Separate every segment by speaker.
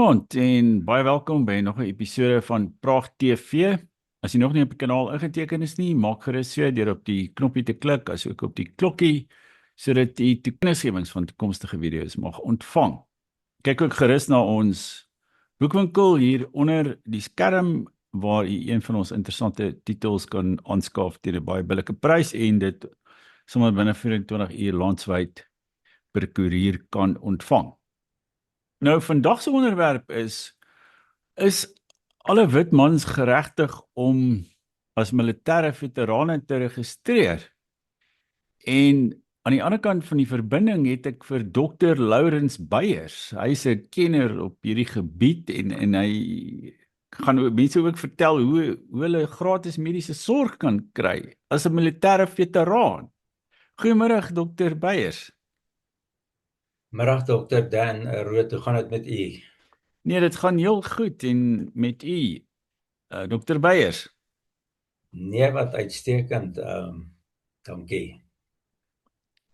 Speaker 1: En baie welkom by nog 'n episode van Praag TV. As jy nog nie op die kanaal ingeteken is nie, maak gerus so deur op die knoppie te klik, asook op die klokkie, sodat jy kennisgewings van toekomstige video's mag ontvang. Kyk ook gerus na ons boekwinkel hier onder die skerm, waar jy een van ons interessante titels kan aanskaf teen 'n baie billike prys en dit sommer binne 24 uur landwyd per koerier kan ontvang. Nou vandag se onderwerp is alle wit mans geregtig om as militêre veterane te registreer? En aan die ander kant van die verbinding het ek vir Dr. Lourens Beyers. Hy's 'n kenner op hierdie gebied en hy gaan mense ook vertel hoe hulle gratis mediese sorg kan kry as 'n militêre veteraan. Goeiemôre Dr. Beyers.
Speaker 2: Middag Dr. Dan Rood, hoe gaan dit met u?
Speaker 1: Nee, dit gaan heel goed en met u, Dr. Beyers.
Speaker 2: Nee, wat uitstekend, dankie.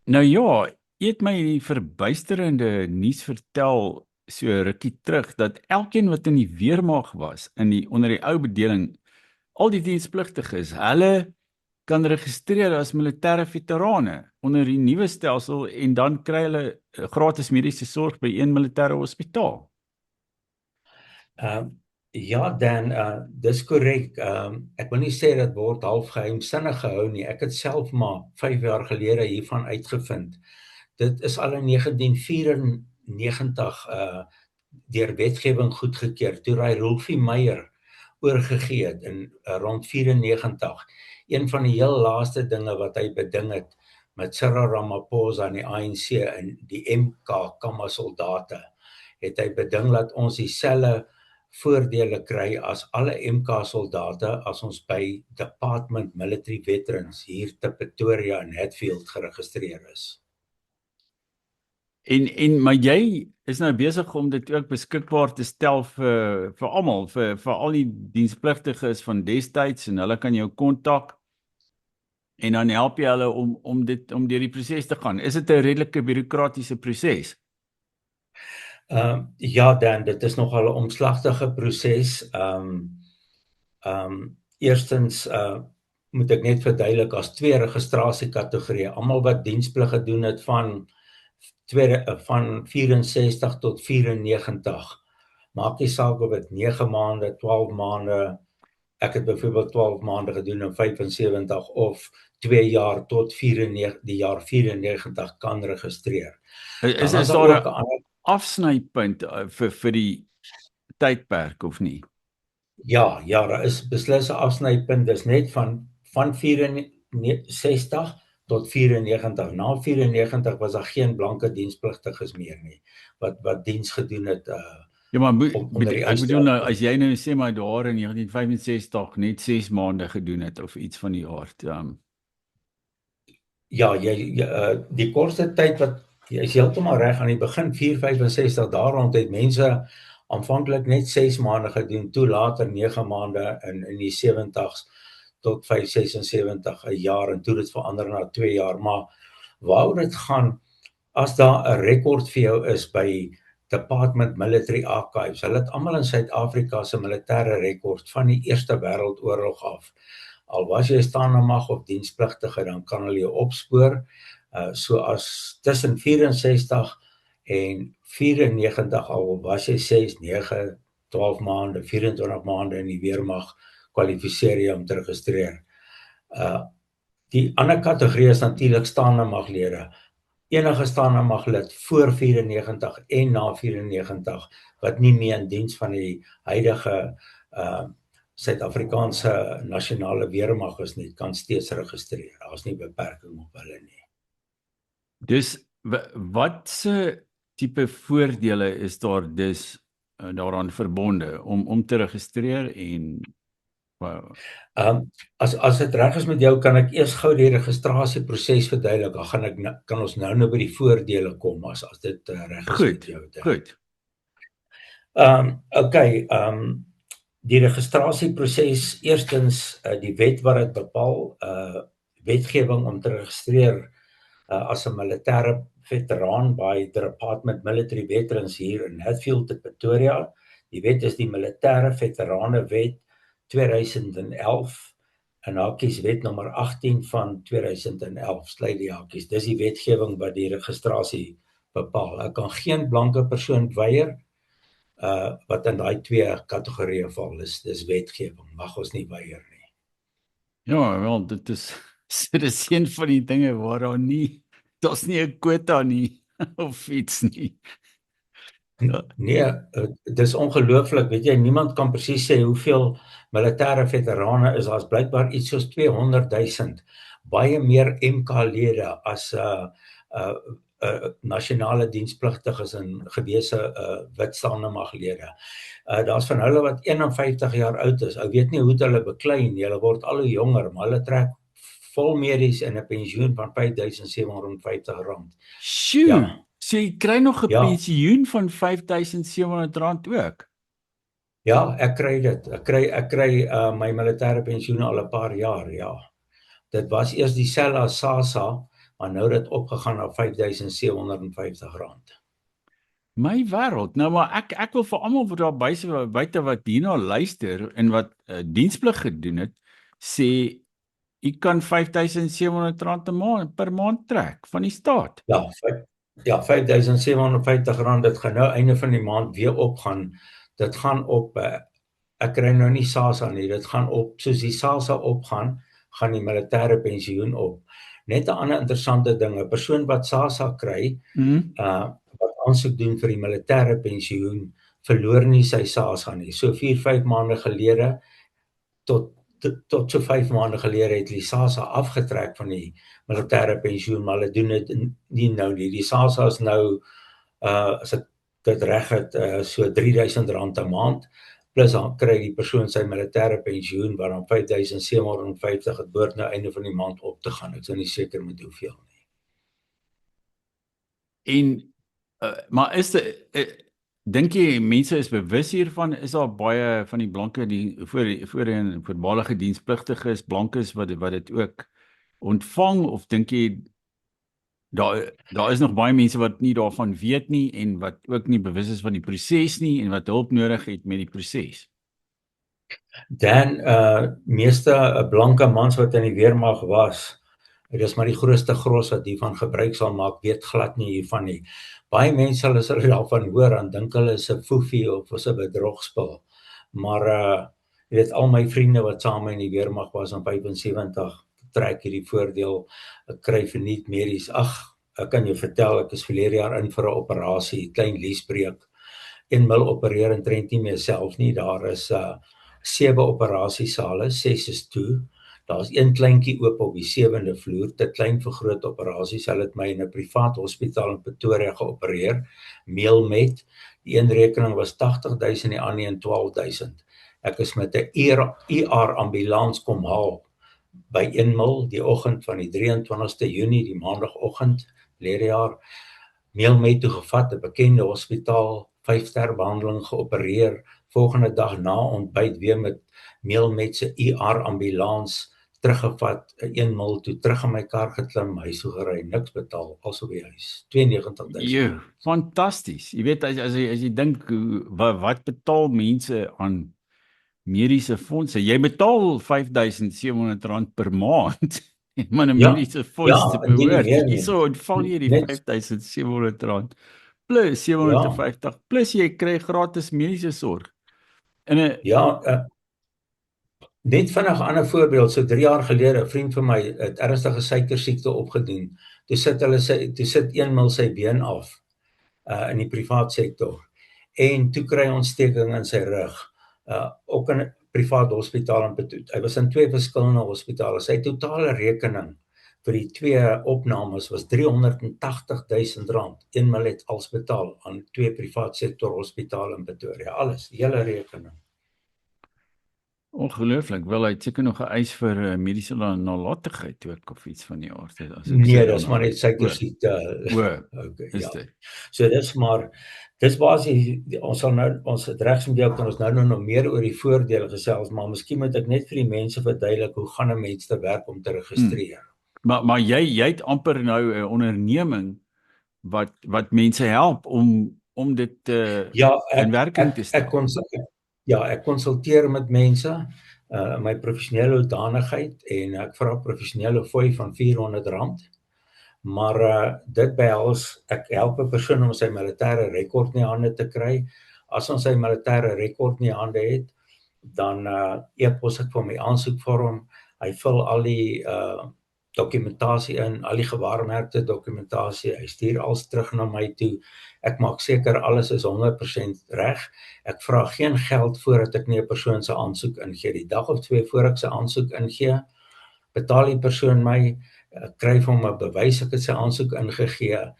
Speaker 1: Nou ja, jy het my die verbuisterende nuus vertel so rukkie terug dat elkeen wat in die weermag was onder die ou bedeling, al die dienspligtiges, hulle kan registreer as militêre veterane onder die nuwe stelsel en dan kry hulle gratis mediese sorg by een militêre hospitaal.
Speaker 2: Ja Dan, dis korrek. Ek wil nie sê dit word half geheimsinnig gehou nie. Ek het self maar 5 jaar gelede hiervan uitgevind. Dit is al in 1994 deur wetgewing goedgekeur toe hy Rolfie Meyer oorgegee het in rond 94. Een van die heel laaste dinge wat hy beding het met Cyril Ramaphosa en die ANC en die MK Kamma soldate, het hy beding dat ons dieselfde voordele kry as alle MK soldate as ons by Department Military Veterans hier te Pretoria en Hatfield geregistreer is.
Speaker 1: Maar jy is nou besig om dit ook beskikbaar te stel vir almal, vir al die dienspligtiges van destyds, en hulle kan jou kontak en dan help jy hulle om deur die proses te gaan. Is dit 'n redelike bureaukratiese proses?
Speaker 2: Ja Dan, dit is nogal 'n omslagtige proses. Eerstens moet ek net verduidelik, as 2 registrasiekategorieë, almal wat diensplig gedoen het van 64 tot 94. Maak nie saak of dit 9 maande, 12 maande, ek het byvoorbeeld 12 maande gedoen in 75 of 2 jaar tot 94, die jaar 94 kan registreer.
Speaker 1: Is daar 'n afsnypunt vir die tydperk of nie?
Speaker 2: Ja, daar is beslis 'n afsnypunt. Dis net van 64 tot 94. Na 94 was daar geen blanke dienspligtiges meer nie wat diens gedoen het.
Speaker 1: Ja, maar ek bedoel nou, as jy nou sê maar daar in 1965 net 6 maande gedoen het of iets van die aard.
Speaker 2: Ja, die kortste tyd wat jy is heeltemal reg, aan die begin 465 daar rond het mense aanvanklik net 6 maande gedoen, toe later 9 maande in die 70s tot 576 'n jaar, en toe dit verander na 2 jaar. Maar waaroor dit gaan, as daar 'n rekord vir jou is by Department Military Archives, hulle het almal in Suid-Afrika se militêre rekord van die Eerste Wêreldoorlog af. Al was jy staande mag of dienspligtige, dan kan hulle jou opspoor. So as tussen 64 en 94, al was jy 6, 9, 12 maande, 24 maande in die weermag, kwalifiseer jy om te registreer. Die ander kategorie is natuurlik staande maglede. Enige staande maglid voor 94 en na 94 wat nie meer in diens van die huidige Suid-Afrikaanse nasionale weermag is nie, kan steeds registreer. Daar's nie beperking op hulle nie.
Speaker 1: Dus wat se tipe voordele is daar dus daaraan verbonde om te registreer en
Speaker 2: As dit reg is met jou, kan ek eers gou die registrasieproses verduidelik. Dan kan ons nou by die voordele kom as dit reg is met jou.
Speaker 1: Goed.
Speaker 2: Die registrasieproses, eerstens die wet wat dit bepaal, wetgewing om te registreer as 'n militêre veteraan by the Department Military Veterans hier in Hatfield in Pretoria. Die wet is die Militêre Veterane Wet 2011 en hakies wet nommer 18 van 2011 sluit die hakies. Dis die wetgewing wat die registrasie bepaal. Ek kan geen blanke persoon weier wat in daai twee kategorieë val. Dis wetgewing. Mag ons nie weier nie.
Speaker 1: Ja, wel, dit is dit is een van die dinge waar daar's nie 'n kwota nie of iets nie. Ja.
Speaker 2: Nee, dis ongelooflik, weet jy, niemand kan presies sê hoeveel militêre veterane is. Daar's blykbaar iets soos 200,000, baie meer MK-lede as nasionale dienspligtiges en gewese wit Sannemag-lede. Daar's van hulle wat 51 jaar oud is. Ek weet nie hoe hulle beklei nie. Hulle word al hoe jonger, maar hulle trek volmedies in 'n pensioen van R5,750.
Speaker 1: Sjoe,
Speaker 2: Ja.
Speaker 1: so jy kry nog 'n
Speaker 2: Ja.
Speaker 1: pensioen van R5,700 ook.
Speaker 2: Ja, ek kry dit. Ek kry my militêre pensioen al 'n paar jaar, ja. Dit was eers dieselfde as SASSA, maar nou het dit opgegaan na R5,750.
Speaker 1: My wêreld. Nou maar ek wil vir almal wat daar buite wat hierna luister en wat diensplig gedoen het, sê jy kan R5,700 'n maand per maand trek van die staat.
Speaker 2: Ja, R5,750. Dit gaan nou einde van die maand weer opgaan. Dit gaan op ek kry nou nie SASSA nie. Dit gaan op soos die SASSA opgaan, gaan die militêre pensioen op. Net 'n ander interessante ding, 'n persoon wat SASSA kry, wat aansoek doen vir die militêre pensioen, verloor nie sy SASSA nie. So 4-5 maande gelede tot so 5 maande gelede het die SASSA afgetrek van die militêre pensioen, maar hulle doen dit nie nou nie. Die SASSA is nou as ek dit reg het, so R3,000 'n maand, plus dan kry die persoon sy militêre pensioen wat dan R5,750 het behoort nou einde van die maand op te gaan. Ek is nie seker met hoeveel nie.
Speaker 1: En maar is dink jy mense is bewus hiervan? Is daar baie van die blanke die voorheen voormalige dienspligtiges, blankes wat dit ook ontvang, of dink jy daar is nog baie mense wat nie daarvan weet nie en wat ook nie bewus is van die proses nie en wat hulp nodig het met die proses?
Speaker 2: Dan meeste blanke mans wat in die weermag was, dit is maar die grootste gros wat hiervan gebruik sal maak, weet glad nie hiervan nie. Baie mense as hulle daarvan hoor, dan dink hulle is 'n foefie of is 'n bedrogspel. Maar jy weet, al my vriende wat saam in die weermag was in 75 trek hierdie voordeel, ek kry verniet medies. Ek kan jou vertel, ek is verlede jaar in vir 'n operasie, klein liesbreek. 1 mil opereer en trent nie meer self nie. Daar is 7 operasiesale, 6 is toe. Daar's een kleintjie oop op die 7de vloer, te klein vir groot operasies. Hulle het my in 'n privaat hospitaal in Pretoria geopereer, Meelmet. Die een rekening was 80,000, die ander een 12,000. Ek is met 'n ER ambulans kom haal by 1 mil die oggend van die 23ste Junie, die maandagoggend, verlede jaar. Meelmet toe gevat, 'n bekende hospitaal, 5-ster behandeling geopereer. Volgende dag na ontbyt weer met Meelmet se ER ambulans teruggevat, 1 mil toe, terug in my kar geklim, huis toe gery, niks betaal, also by huis, 92,000.
Speaker 1: Fantasties. Jy weet, as jy dink, wat betaal mense aan mediese fondse? Jy betaal R5,700 per maand, maar 'n mediese fonds te behoort. Hierso ontvang jy die R5,700 plus 750, plus jy kry gratis mediese sorg.
Speaker 2: Net vinnig 'n ander voorbeeld, so 3 jaar gelede, 'n vriend van my het ernstige suikersiekte opgedoen. Toe sit 1 mil sy been af in die privaat sektor. En toe kry hy ontsteking in sy rug. Ook in 'n privaat hospitaal in Pretoria. Hy was in 2 verskillende hospitale. Sy totale rekening vir die 2 opnames was R380,000. 1 mil het als betaal aan 2 privaat sektor hospitale in Pretoria. Alles, die hele rekening.
Speaker 1: Ongelooflik. Wel, hy het seker nog 'n eis vir mediese nalatigheid ook of iets van die aard.
Speaker 2: Nee, dis maar net suikersiekte.
Speaker 1: Okay, ja.
Speaker 2: So dis basies, ons het regs met jou, kan ons nou nog meer oor die voordele gesels, maar miskien moet ek net vir die mense verduidelik hoe gaan 'n mens te werk om te registreer.
Speaker 1: Maar jy het amper nou 'n onderneming wat mense help om dit
Speaker 2: Ja,
Speaker 1: in werking te
Speaker 2: ek
Speaker 1: stel.
Speaker 2: ek konsulteer met mense in my professionele hoedanigheid en ek vra 'n professionele fooi van R400. Maar dit behels ek help 'n persoon om sy militêre rekord in die hande te kry. As ons sy militêre rekord in die hande het, dan e-pos ek vir my aansoekvorm. Hy vul al die dokumentasie in, al die gewaarmerkte dokumentasie. Hy stuur alles terug na my toe. Ek maak seker alles is 100% reg. Ek vra geen geld voordat ek nie 'n persoon se aansoek ingee. Die dag of 2 voor ek sy aansoek ingee, betaal die persoon my, kry vir hom 'n bewys ek het sy aansoek ingegee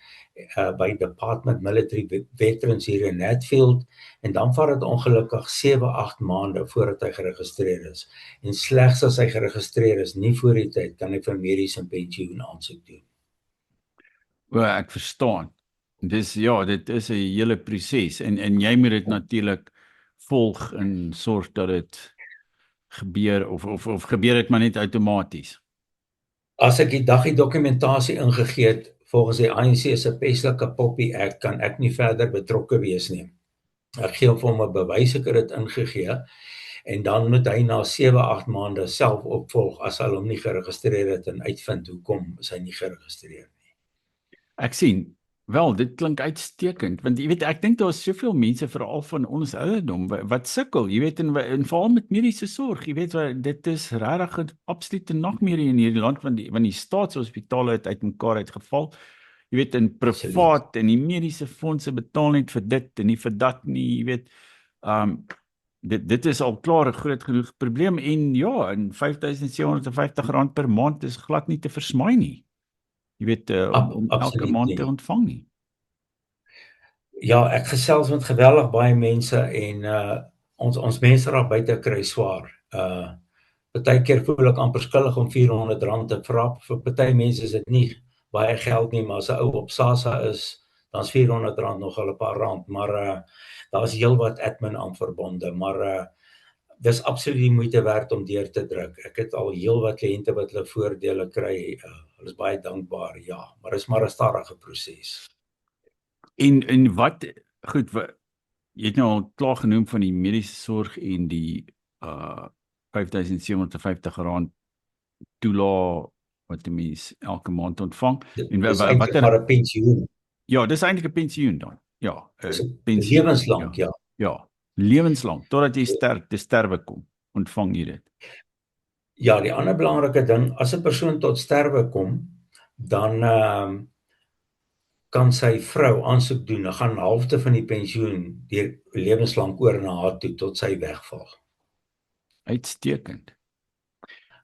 Speaker 2: by Department Military Veterans hier in Hatfield, en dan vat dit ongelukkig 7-8 maande voordat hy geregistreer is. En slegs as hy geregistreer is, nie voor die tyd, kan hy vir mediese pensioen aansoek doen.
Speaker 1: Ek verstaan. Dis dit is 'n hele proses en jy moet dit natuurlik volg en sorg dat dit gebeur of gebeur dit maar net outomaties.
Speaker 2: As ek die dag die dokumentasie ingegee het volgens die ANC se Peslike Poppy Act, kan ek nie verder betrokke wees nie. Ek gee vir hom 'n bewys ek het dit ingegee en dan moet hy na 7-8 maande self opvolg as hy hom nie geregistreer het en uitvind hoekom is hy nie geregistreer nie.
Speaker 1: Ek sien. Wel, dit klink uitstekend want jy weet ek dink daar is soveel mense veral van ons ouderdom wat sukkel, jy weet en veral met mediese sorg, jy weet dit is regtig 'n absolute nagmerrie in hierdie land want die staatshospitale het uitmekaar uitgeval. Jy weet in privaat en die mediese fondse betaal net vir dit en nie vir dat nie, jy weet. Dit is al klaar 'n groot genoeg probleem en ja, en R5.750 per maand is glad nie te versmaai nie. Jy weet om elke maand te ontvang nie.
Speaker 2: Ja, ek gesels met geweldig baie mense en ons mense raak buite kry swaar. Partykeer voel ek amper skuldig om R400 te vra. Vir party mense is dit nie baie geld nie, maar as 'n ou op SASSA is, dan is R400 nogal 'n paar rand, maar daar's heelwat admin aan verbonde, maar dis absoluut die moeite werd om deur te druk. Ek het al heelwat kliënte wat hulle voordele kry. Hulle is baie dankbaar, ja, maar dis maar 'n stadige proses.
Speaker 1: En wat goed, jy het nou al klaar genoem van die mediese sorg en die R5.750 toelaag wat die mens elke maand ontvang.
Speaker 2: En dis eintlik maar 'n pensioen.
Speaker 1: Ja, dis eintlik 'n pensioen dan. Ja,
Speaker 2: pensioen. Lewenslank, ja.
Speaker 1: Ja, lewenslank totdat jy te sterwe kom, ontvang jy dit.
Speaker 2: Ja, die ander belangrike ding, as 'n persoon tot sterwe kom, dan kan sy vrou aansoek doen. Dan gaan halfte van die pensioen deur lewenslank oor na haar toe tot sy wegval.
Speaker 1: Uitstekend.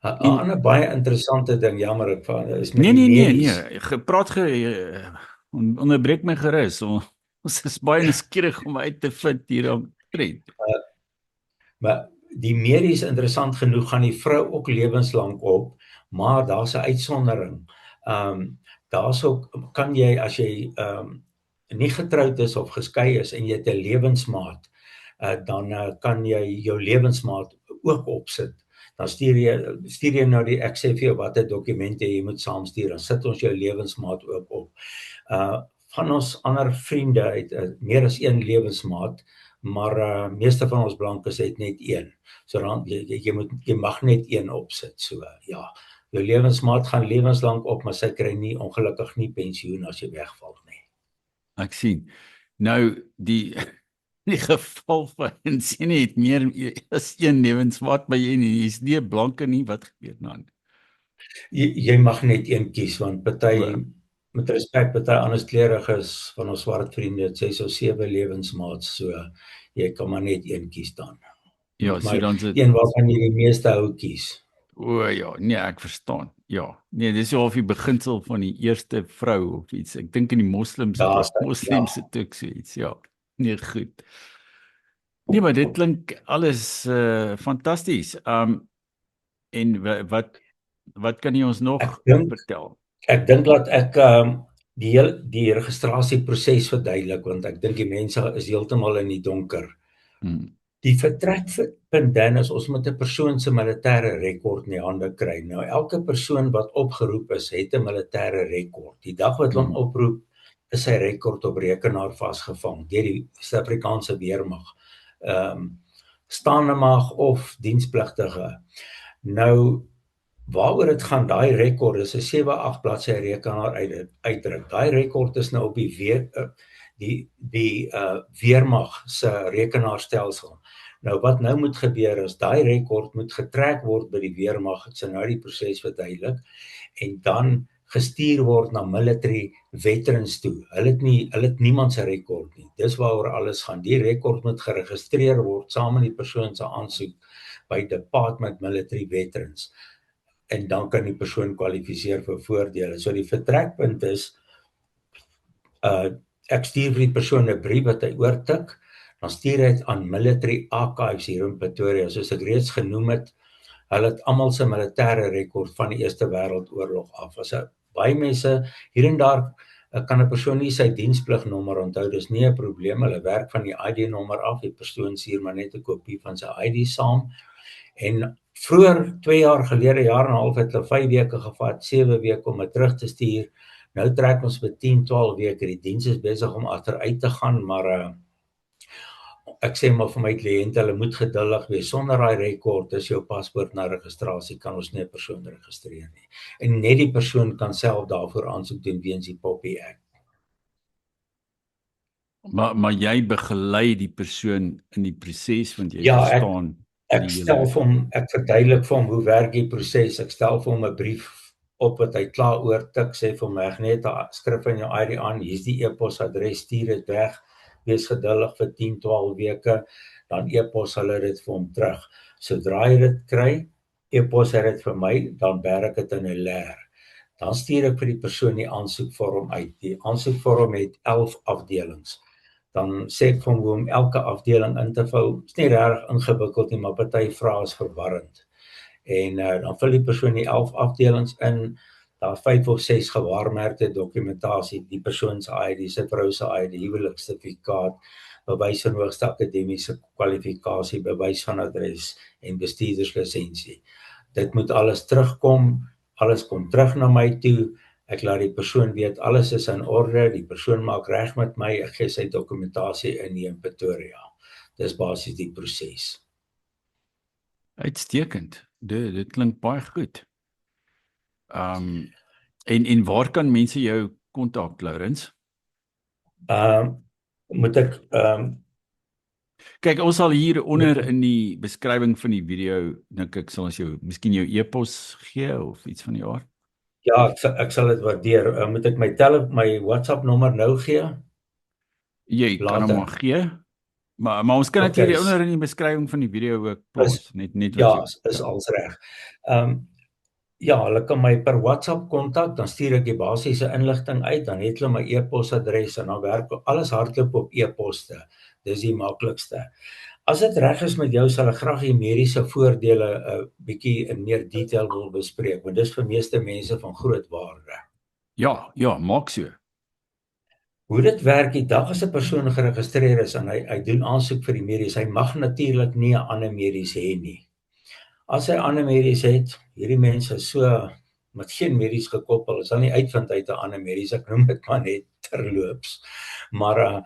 Speaker 2: 'n ander baie interessante ding, jammer ek is met
Speaker 1: Nee, gepraat onderbreek my gerus. Ons is baie nuuskierig om uit te vind hier om trend.
Speaker 2: Maar die medies interessant genoeg gaan die vrou ook lewenslank op, maar daar's 'n uitsondering. Daar's ook kan jy as jy nie getroud is of geskei is en jy het 'n lewensmaat, dan kan jy jou lewensmaat ook opsit. Dan stuur jy nou ek sê vir jou watter dokumente jy moet saamstuur, dan sit ons jou lewensmaat ook op. Van ons ander vriende het meer as een lewensmaat, maar meeste van ons blankes het net een. So dan jy mag net een opsit. So ja, jou lewensmaat gaan lewenslank op, maar sy kry nie ongelukkig nie pensioen as jy wegval nie.
Speaker 1: Ek sien. Nou die geval van sien nie het meer as een lewensmaat by jy nie, jy's nie 'n blanke nie, wat gebeur dan?
Speaker 2: Jy mag net een kies want party met respek, party anderskleuriges van ons swart vriende het 6 of 7 lewensmaats, so jy kan maar net een kies dan.
Speaker 1: Ja, so dan
Speaker 2: is een waarvan jy die meeste hou kies.
Speaker 1: O ja, nee, ek verstaan. Ja. Nee, dis half die beginsel van die eerste vrou of iets. Ek dink in die moslems het ook so iets, ja. Nee, goed. Nee, maar dit klink alles fantasties. En wat kan jy ons nog vertel?
Speaker 2: Ek dink dat ek die registrasieproses verduidelik, want ek dink die mense is heeltemal in die donker. Die vertrekpunt dan is ons met 'n persoon se militêre rekord in die hande kry. Nou elke persoon wat opgeroep is, het 'n militêre rekord. Die dag wat hulle hom oproep, is sy rekord op rekenaar vasgevang deur die Suid-Afrikaanse weermag. Staande mag of dienspligtige. Nou, waaroor dit gaan, daai rekord is 'n 7-8 bladsy rekenaar uitdruk. Daai rekord is nou op die weermag se rekenaarstelsel. Nou wat nou moet gebeur is, daai rekord moet getrek word by die weermag, ek sal nou die proses verduidelik, en dan gestuur word na military veterans toe. Hulle het niemand se rekord nie. Dis waaroor alles gaan. Die rekord moet geregistreer word saam met die persoon se aansoek by Department Military Veterans. En dan kan die persoon kwalifiseer vir voordele. So die vertrekpunt is, ek stuur vir die persoon 'n brief wat hy oortik, dan stuur hy dit aan Military Archives hier in Pretoria. Soos ek reeds genoem het, hulle het almal se militêre rekord van die Eerste Wêreldoorlog af. As baie mense hier en daar kan 'n persoon nie sy diensplugnommer onthou, dis nie 'n probleem. Hulle werk van die ID-nommer af. Die persoon stuur maar net 'n kopie van sy ID saam. En vroeër 2 jaar gelede, jaar en 'n half, het hulle 5 weke gevat, 7 weke om dit terug te stuur. Nou trek ons vir 10, 12 weke. Die diens is besig om agteruit te gaan, maar ek sê maar vir my kliënte, hulle moet geduldig wees. Sonder daai rekord is jou paspoort na registrasie, kan ons nie 'n persoon registreer nie. En net die persoon kan self daarvoor aansoek doen weens die POPI Act.
Speaker 1: Maar jy begelei die persoon in die proses, want jy
Speaker 2: Ja,
Speaker 1: verstaan.
Speaker 2: Ek verduidelik vir hom hoe werk die proses. Ek stel vir hom 'n brief op wat hy klaar oortik, sê vir hom, net 'n skrif in jou ID aan, hier's die e-posadres, stuur dit weg, wees geduldig vir 10, 12 weke, dan e-pos hulle dit vir hom terug. Sodra hy dit kry, e-pos hy dit vir my, dan berg ek dit in 'n leer. Dan stuur ek vir die persoon die aansoekvorm uit. Die aansoekvorm het 11 afdelings. Dan sê ek vir hom hoe om elke afdeling in te vou. Is nie regtig ingewikkeld nie, maar party vrae is verwarrend. En dan vul die persoon die 11 afdelings in, daar 5 of 6 gewaarmerkte dokumentasie, die persoon se ID, sy vrou se ID, huweliksertifikaat, bewys van hoogste akademiese kwalifikasie, bewys van adres en bestuurderslisensie. Dit moet alles terugkom, alles kom terug na my toe. Ek laat die persoon weet, alles is in orde, die persoon maak reg met my, ek gee sy dokumentasie in Pretoria. Dis basies die proses.
Speaker 1: Uitstekend. Dit klink baie goed. En waar kan mense jou kontak, Lourens?
Speaker 2: Moet ek
Speaker 1: kyk, ons sal hier onder in die beskrywing van die video, dink ek sal ons jou miskien jou e-pos gee of iets van die aard.
Speaker 2: Ja, ek sal dit waardeer. Moet ek my WhatsApp nommer nou gee?
Speaker 1: Jy kan hom maar gee. Maar ons kan dit hier onder in die beskrywing van die video ook plaas, net wat
Speaker 2: ja, is als reg. Ja, hulle kan my per WhatsApp kontak, dan stuur ek die basiese inligting uit, dan het hulle my e-posadres en dan werk alles hardloop op e-poste. Dis die maklikste. As dit reg is met jou, sal ek graag die mediese voordele bietjie in meer detail wil bespreek, want dis vir meeste mense van groot waarde.
Speaker 1: Ja, maak so.
Speaker 2: Hoe dit werk, die dag as 'n persoon geregistreer is en hy doen aansoek vir die medies, hy mag natuurlik nie 'n ander medies hê nie. As hy ander medies het, hierdie mense is so met geen medies gekoppel, is al nie uitvind uit 'n ander medies, ek noem dit maar net terloops. Maar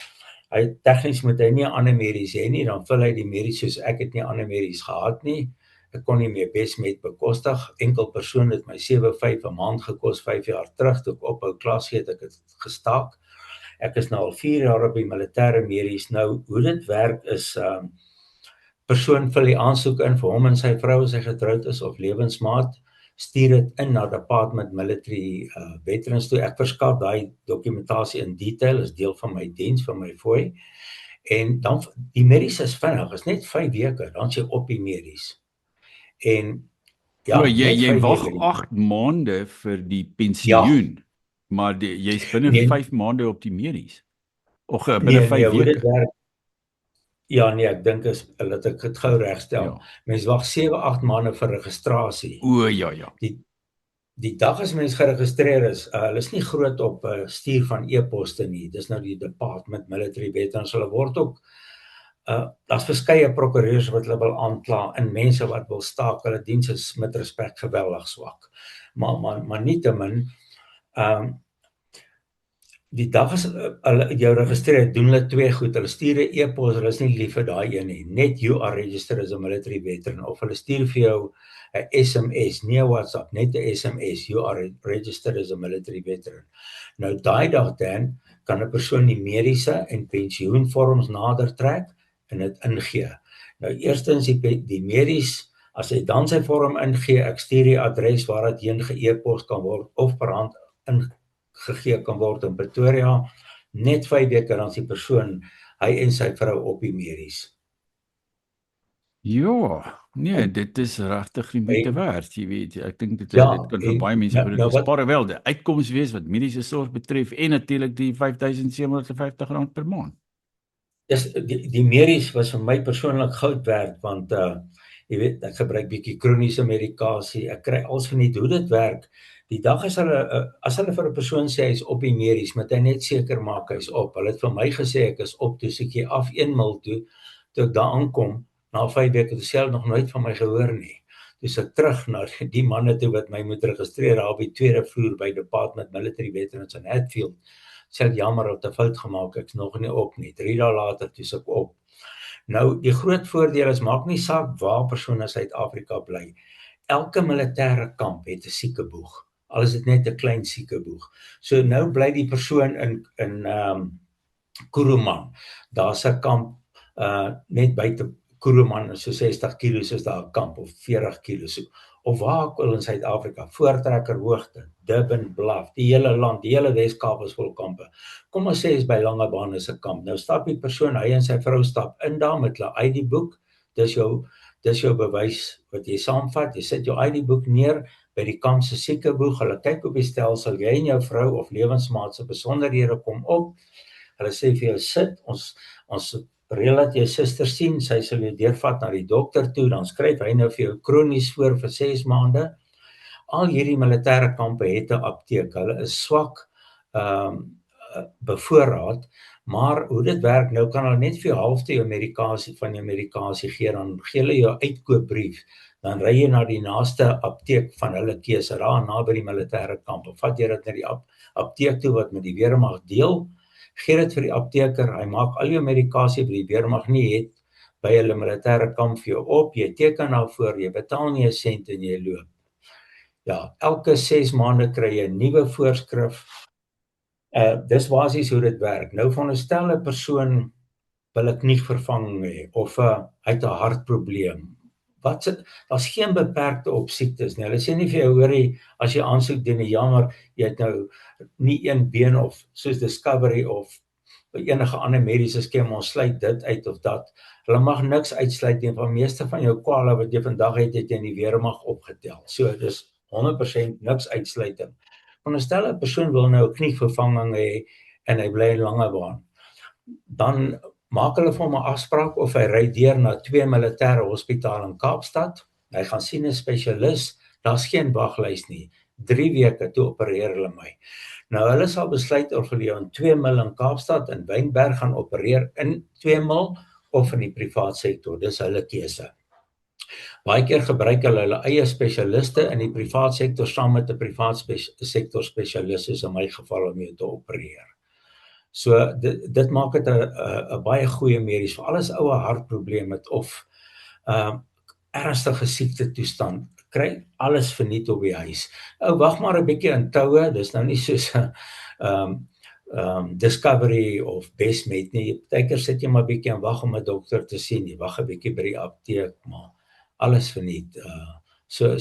Speaker 2: hy tegnies moet hy nie 'n ander medies hê nie, dan vul hy die medies soos ek het nie ander medies gehad nie. Ek kon nie meer Besmet bekostig. Enkel persoon het my 7,5 'n maand gekos 5 jaar terug toe ek ophou klas gee, het ek dit gestaak. Ek is nou al 4 jaar op die militêre medies. Nou, hoe dit werk is, persoon vul die aansoek in vir hom en sy vrou as hy getroud is of lewensmaat, stuur dit in na Department Military Veterans toe. Ek verskaf daai dokumentasie in detail, is deel van my diens, van my fooi. En dan, die medies is vinnig, is net 5 weke, dan is jy op die medies. En ja,
Speaker 1: jy wag 8 maande vir die pensioen. Ja. Maar jy's binne 5 maande op die medies. Of binne 5 weke.
Speaker 2: Ja, nee, ek dink dat ek dit gou regstel. Ja. Mens wag 7-8 maande vir registrasie.
Speaker 1: Ja.
Speaker 2: Die dag as mens geregistreer is, hulle is nie groot op stuur van e-poste nie. Dis nou die Department Military Veterans. Hulle word ook daar's verskeie prokureurs wat hulle wil aankla en mense wat wil staak. Hulle diens is met respek geweldig swak. Maar nietemin, Die dag as hulle jou registreer, doen hulle twee goed. Hulle stuur 'n e-pos, hulle is nie lief vir daai een nie. Net you are registered as a military veteran, of hulle stuur vir jou 'n SMS, nie 'n WhatsApp, net 'n SMS, you are registered as a military veteran. Nou daai dag dan kan 'n persoon die mediese en pensioenvorms nader trek en dit ingee. Nou eerstens die medies, as hy dan sy vorm ingee, ek stuur die adres waar dit heen ge-e-pos kan word of per hand ingegee kan word in Pretoria, net 5 weke dan is die persoon, hy en sy vrou op die medies.
Speaker 1: Ja, nee, dit is regtig die moeite werd, jy weet. Ek dink dit
Speaker 2: Ja,
Speaker 1: dit kan vir
Speaker 2: en
Speaker 1: baie mense groot
Speaker 2: nou wat
Speaker 1: besparing wel die uitkoms wees wat mediese sorg betref en natuurlik die R5750 per maand.
Speaker 2: is die medies was vir my persoonlik goud werd, want jy weet, ek gebruik bietjie kroniese medikasie, ek kry als verniet hoe dit werk. Die dag as hulle vir 'n persoon sê hy's op die medies, moet hy net seker maak hy's op. Hulle het vir my gesê ek is op, toe ek hier af 1 mil toe ek daar aankom, na 5 weke, toe sê hulle nog nooit van my gehoor nie. Dis ek terug na die manne toe wat my moet registreer daar op die tweede vloer by Department Military Veterans in Hatfield. Sê jammer, het 'n fout gemaak, ek's nog nie op nie. 3 dae later toe ek op. Nou die groot voordeel is, maak nie saak waar persone in Suid-Afrika bly. Elke militêre kamp het 'n siekeboeg. Al is dit net 'n klein siekeboeg. So nou bly die persoon in Kuruman. Daar's 'n kamp net buite Kuruman, so 60 km is daar 'n kamp, of 40 km. So, of waar ook al in Suid-Afrika, Voortrekker Hoogte, Durban, Bluff, die hele land, die hele Wes-Kaap is vol kampe. Kom ons sê is by Langebaan is 'n kamp. Nou stap die persoon, hy en sy vrou stap in daar met hulle ID-boek. Dis jou bewys wat jy saamvat. Jy sit jou ID-boek neer by die kamp se siekeboeg. Hulle kyk op die stelsel, jy en jou vrou of lewensmaat se besonderhede kom op. Hulle sê vir jou sit, ons reël dat jou suster sien, sy sal jou deurvat na die dokter toe, dan skryf hy nou vir jou kronies voor vir 6 maande. Al hierdie militêre kampe het 'n apteek. Hulle is swak bevoorraad, maar hoe dit werk, nou kan hulle net vir jou halfte jou medikasie gee, dan gee hulle jou uitkoopbrief, dan ry jy na die naaste apteek van hulle keuse, daar naby die militêre kamp, of vat jy dit na die apteek toe wat met die weermag deel, gee dit vir die apteker, hy maak al jou medikasie wat die weermag nie het, by hulle militêre kamp vir jou op, jy teken daarvoor, jy betaal nie 'n sent en jy loop. Ja, elke 6 maande kry jy 'n nuwe voorskrif. Dis basies hoe dit werk. Nou veronderstel 'n persoon wil 'n knievervanging hê of hy het 'n hartprobleem. Daar's geen beperkte op siektes nie. Hulle sê nie vir jou, hoorie, as jy aansoek doen, jammer, jy het nou nie een been of soos Discovery of enige ander mediese skem, ons sluit dit uit of dat. Hulle mag niks uitsluit nie, van meeste van jou kwale wat jy vandag het jy in die weermag opgetel. So dis 100% niks uitsluiting. Veronderstel 'n persoon wil nou 'n knievervanging hê en hy bly in Langebaan. Dan maak hulle vir hom 'n afspraak of hy ry deur na 2 militêre hospitale in Kaapstad. Hy gaan sien 'n spesialis, daar's geen waglys nie. 3 weke toe opereer hulle my. Nou hulle sal besluit of hulle jou in 2 mil in Kaapstad en Wynberg gaan opereer in 2 mil of in die privaat sektor. Dis hulle keuse. Baie keer gebruik hulle eie spesialiste in die privaat sektor saam met 'n privaat sektor spesialis, soos in my geval om jou te opereer. So dit maak dit 'n baie goeie medies vir alles ouer hartprobleem het of ernstige siekte toestand. Kry alles verniet op die huis. Wag maar 'n bietjie in toue, dis nou nie soos 'n Discovery of Bestmed nie. Partykeer sit jy maar 'n bietjie en wag om 'n dokter te sien. Jy wag 'n bietjie by die apteek, maar alles verniet. So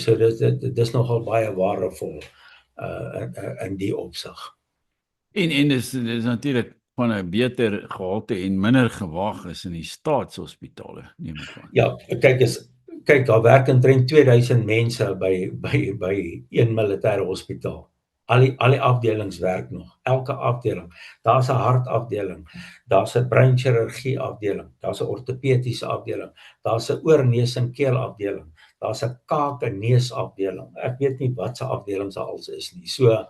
Speaker 2: dis nogal baie waardevol in die opsig.
Speaker 1: En dis natuurlik van 'n beter gehalte en minder gewag is in die staatshospitale, neem ek aan.
Speaker 2: Ja, kyk, daar werk omtrent 2000 mense by een militêre hospitaal. Al die afdelings werk nog, elke afdeling. Daar's 'n hartafdeling, daar's 'n breinchirurgie afdeling, daar's 'n ortopediese afdeling, daar's 'n oor, neus en keel afdeling, daar's 'n kaak en neus afdeling. Ek weet nie wat se afdelings daar als is nie. So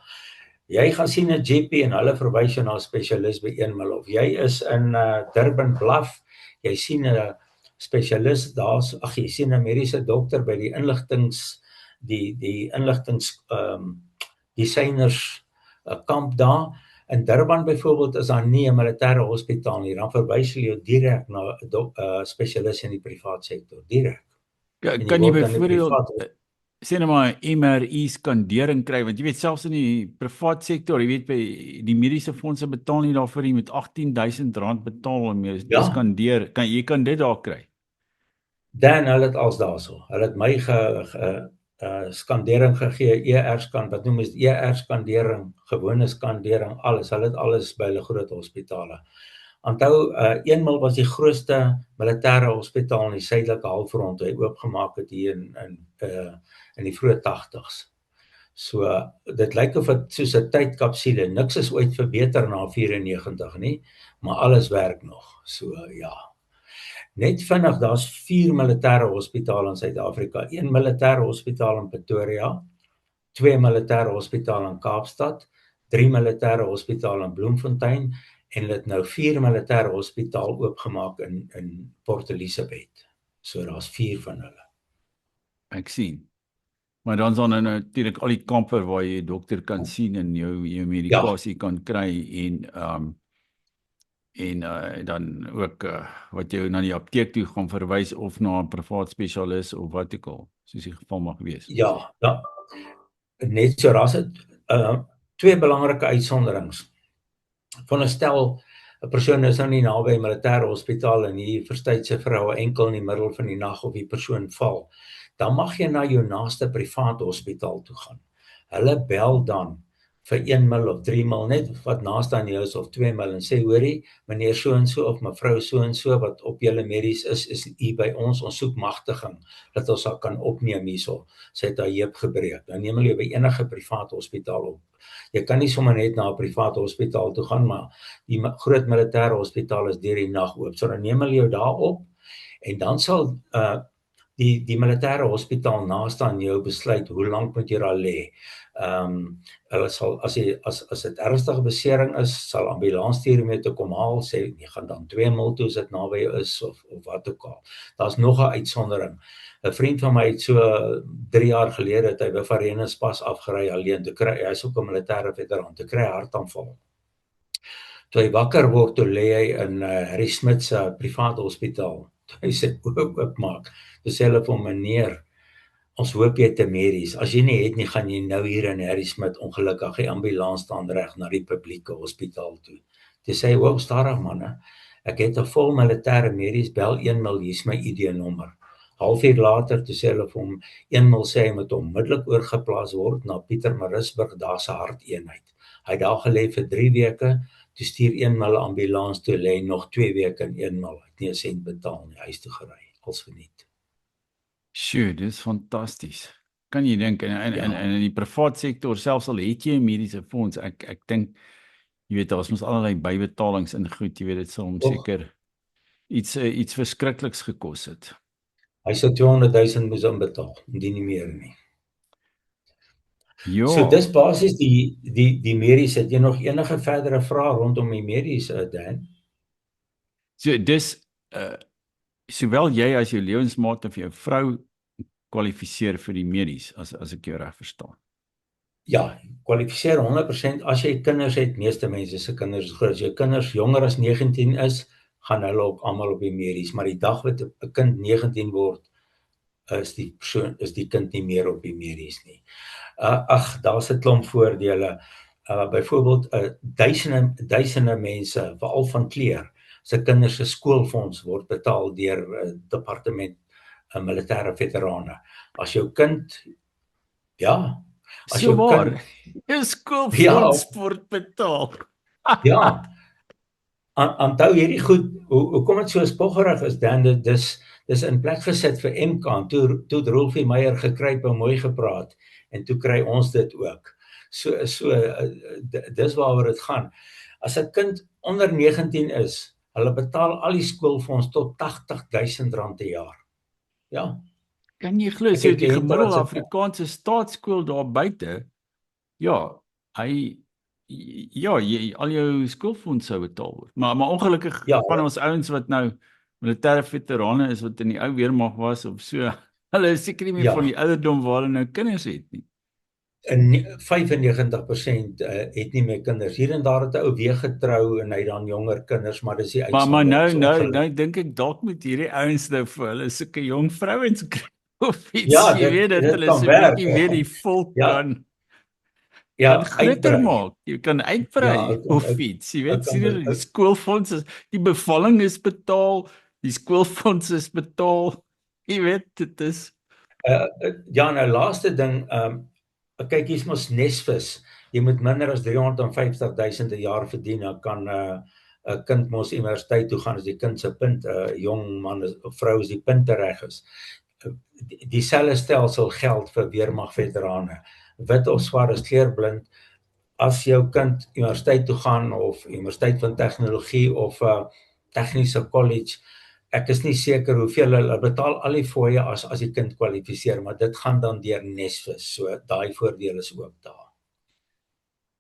Speaker 2: jy gaan sien 'n GP en hulle verwys jou na 'n spesialis by 1 mil, of jy is in Durban Bluff, jy sien 'n spesialis jy sien 'n mediese dokter by die inligtings designers kamp daar, In Durban byvoorbeeld is daar nie 'n militêre hospitaal nie, dan verwys hulle jou direk na 'n spesialis in die privaat sektor, direk. En jy
Speaker 1: Kan jy
Speaker 2: word dan die
Speaker 1: byvoorbeeld
Speaker 2: privaat
Speaker 1: sê nou maar MRI skandering kry, want jy weet selfs in die privaat sektor, jy weet by die mediese fondse betaal nie daarvoor, jy moet R18,000 betaal om jou te
Speaker 2: Ja,
Speaker 1: skandeer. Jy kan dit daar kry.
Speaker 2: dan hulle het als daarso. Hulle het my skandering gegee, ER-skan, wat noem is ER-skandering, gewone skandering, alles. Hulle het alles by hulle groot hospitale. Onthou, 1 mil was die grootste militêre hospitaal in die suidelike halfrond wat hy oopgemaak het hier in die vroeë 80's. So dit lyk of dit soos 'n tydkapsule, niks is ooit verbeter na 94 nie, maar alles werk nog. So ja. Net vinnig, daar's 4 militêre hospitale in Suid-Afrika. 1 militêre hospitaal in Pretoria, 2 militêre hospitale in Kaapstad, 3 militêre hospitale in Bloemfontein en hulle het nou 4 militêre hospitaal oopgemaak in Port Elizabeth. So daar's 4 van hulle.
Speaker 1: Ek sien. Maar dan is daar nou natuurlik al die kampe waar jy 'n dokter kan sien en jou medikasie kan kry en dan ook wat jy na die apteek toe gaan verwys of na 'n privaat spesialis of wat ook al, soos die geval mag wees.
Speaker 2: Ja, net so ras het 2 belangrike uitsonderings. Veronderstel 'n persoon is nou nie naby 'n militêre hospitaal en hier verstuit sy vrou enkel in die middel van die nag of die persoon val, dan mag jy na jou naaste privaat hospitaal toe gaan. Hulle bel dan vir 1 mil of 3 mil, net wat naaste aan jou is, of 2 mil en sê, hoorie, meneer so en so of mevrou so en so wat op julle medies is hier by ons soek magtiging dat ons haar kan opneem hierso. Sy het haar heup gebreek. Dan neem hulle jou by enige privaat hospitaal op. Jy kan nie sommer net na 'n privaat hospitaal toe gaan, maar die groot militêre hospitaal is deur die nag oop. So dan neem hulle jou daar op en dan sal die militêre hospitaal naaste aan jou besluit hoe lank moet jy daar lê. Hulle sal as dit ernstige besering is, sal ambulans stuur om jou te kom haal, sê jy gaan dan 2 mil toe as dit naby jou is of wat ook al. Daar's nog 'n uitsondering. 'n Vriend van my het so 3 jaar gelede het hy by Varenus pas afgery alleen te kry. Hy's ook 'n militêre veteraan te kry hartaanval. Toe hy wakker word, toe lê hy in Harry Smith se privaat hospitaal. Toe hy sê oopmaak. Toe sê hulle vir hom, meneer, ons hoop jy het 'n medies. As jy nie het nie, gaan jy nou hier in Harry Smith ongelukkig die ambulans staan reg na die publieke hospitaal toe. Toe sê hy, "Wow, stadig manne. Ek het 'n vol militêre medies, bel 1 mil, hier's my ID-nommer." Halfuur later toe sê hulle vir hom, 1 mil sê hy moet onmiddellik oorgeplaas word na Pietermaritzburg, daar's 'n harteenheid. Hy het daar gelê vir 3 weke, toe stuur 1 mil ambulans toe lê nog 2 weke in 1 mil. Hy het nie 'n sent betaal nie, huis toe gery, als verniet.
Speaker 1: Sjoe, dis fantasties. Kan jy dink en in die privaat sektor selfs al het jy 'n mediese fonds, ek dink jy weet daar's mos allerlei bybetalings in goed, jy weet dit sal hom seker iets verskrikliks gekos het.
Speaker 2: Hy sou 200 000 moes inbetaal, indien nie meer nie.
Speaker 1: Ja.
Speaker 2: So dis basies die medies. Het jy nog enige verdere vrae rondom die medies, Dan?
Speaker 1: So dis sowel jy as jou lewensmaat of jou vrou kwalifiseer vir die medies as ek jou reg verstaan.
Speaker 2: Ja, kwalifiseer 100% as jy kinders het. Meeste mense se kinders is groot. As jou kinders jonger as 19 is, gaan hulle ook almal op die medies, maar die dag wat 'n kind 19 word, is die kind nie meer op die medies nie. Daar's 'n klomp voordele. Byvoorbeeld duisende mense, veral van kleur, se kinders se skoolfonds word betaal deur departement militêre veterane. As jou kind as
Speaker 1: so
Speaker 2: jou
Speaker 1: waar,
Speaker 2: kind
Speaker 1: jou skoolfonds word betaal.
Speaker 2: Ja. Onthou hierdie goed, hoekom dit so spoggerig is, Dan, dis in plek gesit vir MK, toe Rolfie Meyer gekruip en mooi gepraat, en toe kry ons dit ook. So dis waaroor dit gaan. As 'n kind onder 19 is, hulle betaal al die skoolfonds tot R80,000 per jaar. Ja.
Speaker 1: Kan jy glo, so die gemiddelde Afrikaanse staatskool daar buite, al jou skoolfonds sou betaal word. Maar ongelukkig van ons ouens wat nou militêre veterane is, wat in die ou weermag was of so, hulle is seker nie meer van die ouderdom waar hulle nou kinders het nie.
Speaker 2: en 95% het nie meer kinders. Hier en daar het 'n ou weer getrou en hy het dan jonger kinders, maar dis die
Speaker 1: Maar
Speaker 2: uitsondering. So ongelukkig.
Speaker 1: nou dink ek dalk met hierdie ouens nou vir hulle sulke jong vrouens kry of iets,
Speaker 2: Ja,
Speaker 1: jy weet dat
Speaker 2: dit
Speaker 1: hulle
Speaker 2: kan
Speaker 1: so 'n
Speaker 2: werk.
Speaker 1: bietjie weer die volk
Speaker 2: Ja,
Speaker 1: kan
Speaker 2: ja,
Speaker 1: groter
Speaker 2: uitbrei.
Speaker 1: maak. Jy kan
Speaker 2: Ja,
Speaker 1: uitbrei of iets. Jy
Speaker 2: ek
Speaker 1: weet
Speaker 2: kan
Speaker 1: sien jy die skoolfonds is die bevalling is betaal, die skoolfonds is betaal. Jy weet dit is
Speaker 2: ja, nou laaste ding, kyk hier's mos Nesvis. Jy moet minder as 350 000 'n jaar verdien, dan kan 'n kind mos universiteit toe gaan as die kind se punt, 'n jong man of vrou as die punte reg is. Dieselfde stelsel geld vir weermagveterane. Wit of swart is kleurblind. As jou kind universiteit toe gaan of Universiteit van Tegnologie of 'n tegniese kollege, ek is nie seker hoeveel hulle betaal al die fooie as die kind kwalifiseer, maar dit gaan dan deur Nesvis. So daai voordeel is ook daar.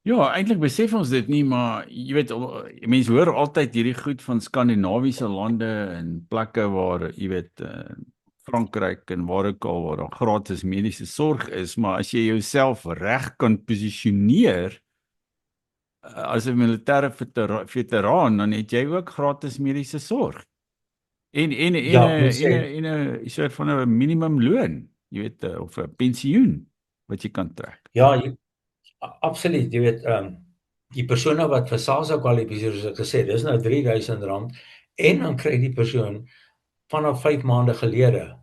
Speaker 1: ja, eintlik besef ons dit nie, maar jy weet mense hoor altyd hierdie goed van skandinawiese lande en plekke waar jy weet Frankryk en waar ook al waar daar gratis mediese sorg is, maar as jy jouself reg kan posisioneer as 'n militêre veteraan, dan het jy ook gratis mediese sorg.
Speaker 2: Ja, mens sê
Speaker 1: En 'n soort van 'n minimumloon, jy weet, of 'n pensioen wat jy kan trek.
Speaker 2: ja, absoluut, jy weet, die persone wat vir SASSA kwalifiseer, soos ek gesê, dis nou R3000 en dan kry die persoon vanaf 5 maande gelede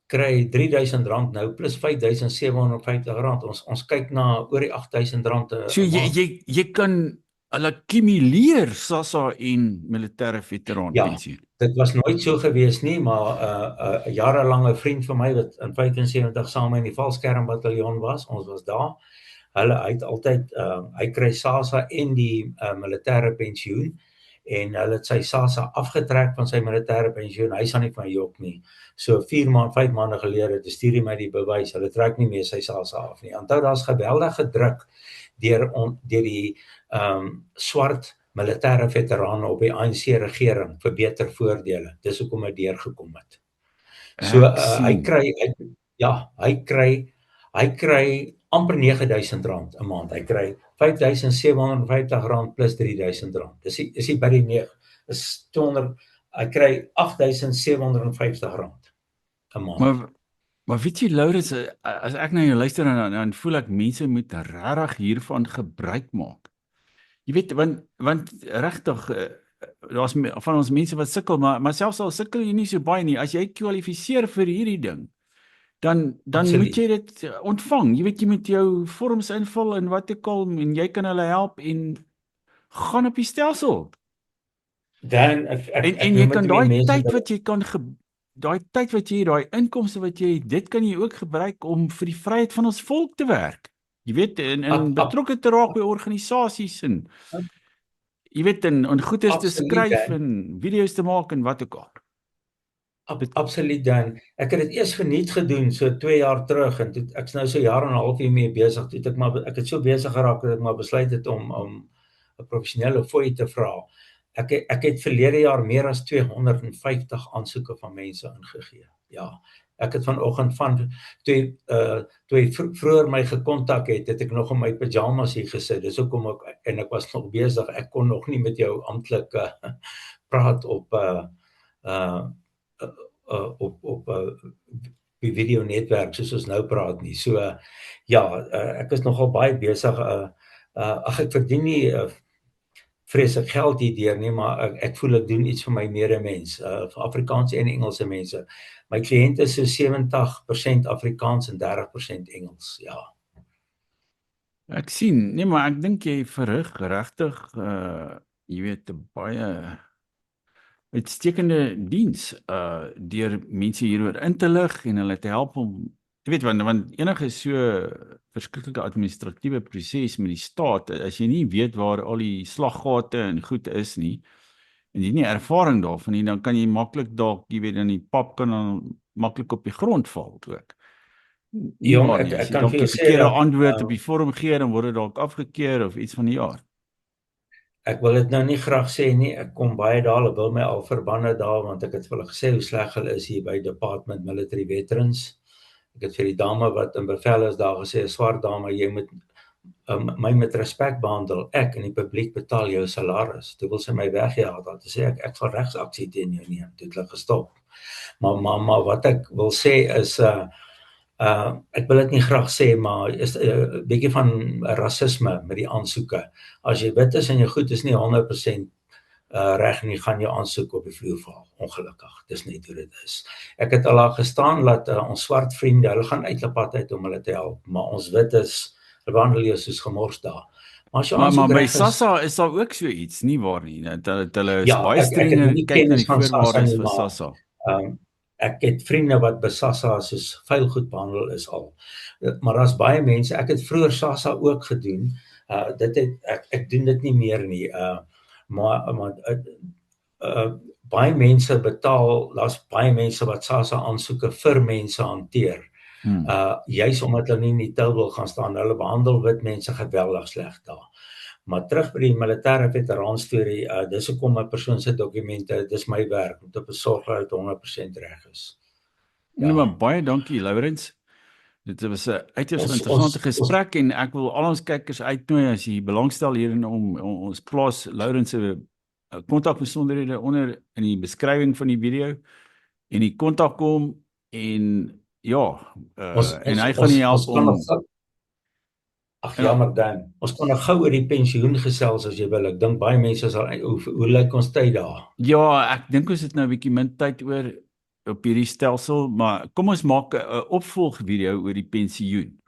Speaker 2: kry R3000 nou plus R5750. Ons kyk na oor die R8000
Speaker 1: So
Speaker 2: 'n maand.
Speaker 1: jy kan hulle kumuleer SASSA en militêre veteraan
Speaker 2: Ja,
Speaker 1: pensioen.
Speaker 2: dit was nooit so gewees nie, maar 'n jarelange vriend van my wat in 75 saam in die Valskermbataljon was, ons was daar. Hy het altyd hy kry SASSA en die militêre pensioen en hulle het sy SASSA afgetrek van sy militêre pensioen. Hy sal nie van jok nie. So 5 maande gelede het stuur hy my die bewys. Hulle trek nie meer sy SASSA af nie. Onthou daar's geweldige druk deur die swart militêre veterane op die ANC regering vir beter voordele. Dis hoekom hy deurgekom het. So
Speaker 1: Ek sien.
Speaker 2: hy kry amper R9000 'n maand. Hy kry R5750 plus R3000. Is hy by die 9 is 200 hy kry R8750 'n maand.
Speaker 1: Maar weet jy Laurens, as ek na jou luister dan voel ek mense moet regtig hiervan gebruik maak. Jy weet want regtig daar's van ons mense wat sukkel, maar selfs al sukkel jy nie so baie nie, as jy kwalifiseer vir hierdie ding, dan moet jy dit ontvang. Jy weet jy moet jou vorms invul en wat ook al en jy kan hulle help en gaan op die stelsel.
Speaker 2: Dan
Speaker 1: En jy kan daai tyd wat jy kan daai tyd wat jy daai inkomste wat jy dit kan jy ook gebruik om vir die vryheid van ons volk te werk. Jy weet in betrokke te raak by organisasies en jy weet en goeders te skryf en video's te maak en wat ook al.
Speaker 2: Absoluut dan. Ek het dit eers verniet gedoen so 2 jaar terug en toe ek's nou so jaar en 'n half hiermee besig. Toe ek het so besig geraak dat ek maar besluit het om 'n professionele fooi te vra. Ek het verlede jaar meer as 250 aansoeke van mense ingegee. Ja. Ek het vanoggend toe hy vroeër my gekontak het ek nog in my pyjamas hier gesit. Dis hoekom ek was nog besig. Ek kon nog nie met jou amptelik praat op die video netwerk soos ons nou praat nie. So ek is nogal baie besig. Ek verdien nie vreeslik geld hierdeur nie, maar ek voel ek doen iets vir my medemens, vir Afrikaanse en Engelse mense. My kliënte is so 70% Afrikaans en 30% Engels, ja.
Speaker 1: Ek sien, nee, maar ek dink jy verrig regtig jy weet 'n baie uitstekende diens deur mense hieroor in te lig en hulle te help om jy weet want enige so verskriklike administratiewe proses met die staat, as jy nie weet waar al die slaggate en goed is nie en jy nie ervaring daarvan nie, dan kan jy maklik dalk, jy weet, in die pap kan dan maklik op die grond val ook.
Speaker 2: Jong, ek kan vir jou sê
Speaker 1: dat 'n antwoord op die vorm gee, dan word dit dalk afgekeur of iets van die aard.
Speaker 2: Ek wil dit nou nie graag sê nie. Ek kom baie daar, hulle wil my al verbanne daar want ek het vir hulle gesê hoe sleg hulle is hier by Department Military Veterans. Ek het vir die dame wat in bevel is daar gesê, 'n swart dame, jy moet my met respek behandel. Ek en die publiek betaal jou salaris. Toe wil sy my wegjaag. Toe sê ek sal regsaksie teen jou neem. Toe het hulle gestop. Maar wat ek wil sê is ek wil dit nie graag sê, maar is 'n bietjie van rasisme met die aansoeke. As jy wit is en jy goed is nie 100% reg nie, gaan jou aansoek op die vloer val. Ongelukkig. Dis net hoe dit is. Ek het al daar gestaan dat ons swart vriende, hulle gaan uit hulle pad uit om hulle te help, maar ons wit is hulle behandel jou soos gemors daar. Maar as jou
Speaker 1: Maar
Speaker 2: aansoek
Speaker 1: by
Speaker 2: reg is,
Speaker 1: SASSA is daar ook so iets, nie waar nie? Dat hulle is
Speaker 2: ja,
Speaker 1: baie
Speaker 2: ek het
Speaker 1: strenger
Speaker 2: nie
Speaker 1: kyk na
Speaker 2: kennis
Speaker 1: die
Speaker 2: van SASSA
Speaker 1: voorwaardes
Speaker 2: nie,
Speaker 1: vir
Speaker 2: maar
Speaker 1: SASSA.
Speaker 2: ek het vriende wat by SASSA soos vuil goed behandel is al. Maar daar's baie mense, ek het vroeër SASSA ook gedoen. Ek doen dit nie meer nie. Maar baie mense betaal, daar's baie mense wat SASSA aansoeke vir mense hanteer. Juis omdat hulle nie in die til wil gaan staan, hulle behandel wit mense geweldig sleg daar. Maar terug by die militêre veteraan storie, dis hoekom 'n persoon se dokumente, dis my werk om te besorg dat dit 100% reg is.
Speaker 1: Ja. Nee, maar baie dankie, Lourens. Dit was 'n uiters interessante gesprek en ek wil al ons kykers uitnooi as jy belangstel hierin om ons plaas Lourens se kontakbesonderhede onder in die beskrywing van die video en die kontak hom en ja, en hy gaan nie help om
Speaker 2: jammer Dan. Ons kan nog gou oor die pensioen gesels as jy wil. Ek dink baie mense sal hoe lyk ons tyd daar?
Speaker 1: Ja, ek dink ons het nou 'n bietjie min tyd oor op hierdie stelsel, maar kom ons maak 'n opvolgvideo oor die pensioen.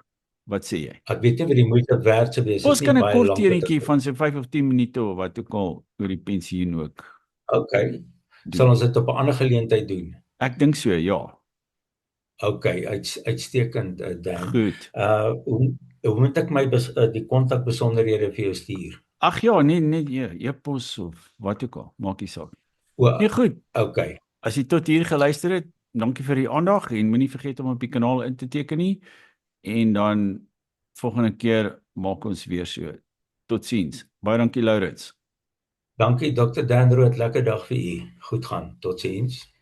Speaker 1: Wat sê jy?
Speaker 2: Ek weet nie wat die moeite werd sou wees.
Speaker 1: Ons kan 'n kort teentjie van so 5 of 10 minute of wat ook al oor die pensioen ook.
Speaker 2: Okay. Sal ons dit op 'n ander geleentheid doen?
Speaker 1: Ek dink so, ja.
Speaker 2: Okay, uitstekend Dan.
Speaker 1: Goed.
Speaker 2: Hoe moet ek my die kontakbesonderhede vir jou stuur?
Speaker 1: Ag ja, nee, e-pos of wat ook al, maak nie saak. Nee, goed.
Speaker 2: Okay.
Speaker 1: As jy tot hier geluister het, dankie vir die aandag en moenie vergeet om op die kanaal in te teken nie. En dan volgende keer maak ons weer so. Totsiens. Baie dankie Lourens.
Speaker 2: Dankie Dr. Dan Rood, lekker dag vir u. Goed gaan. Totsiens.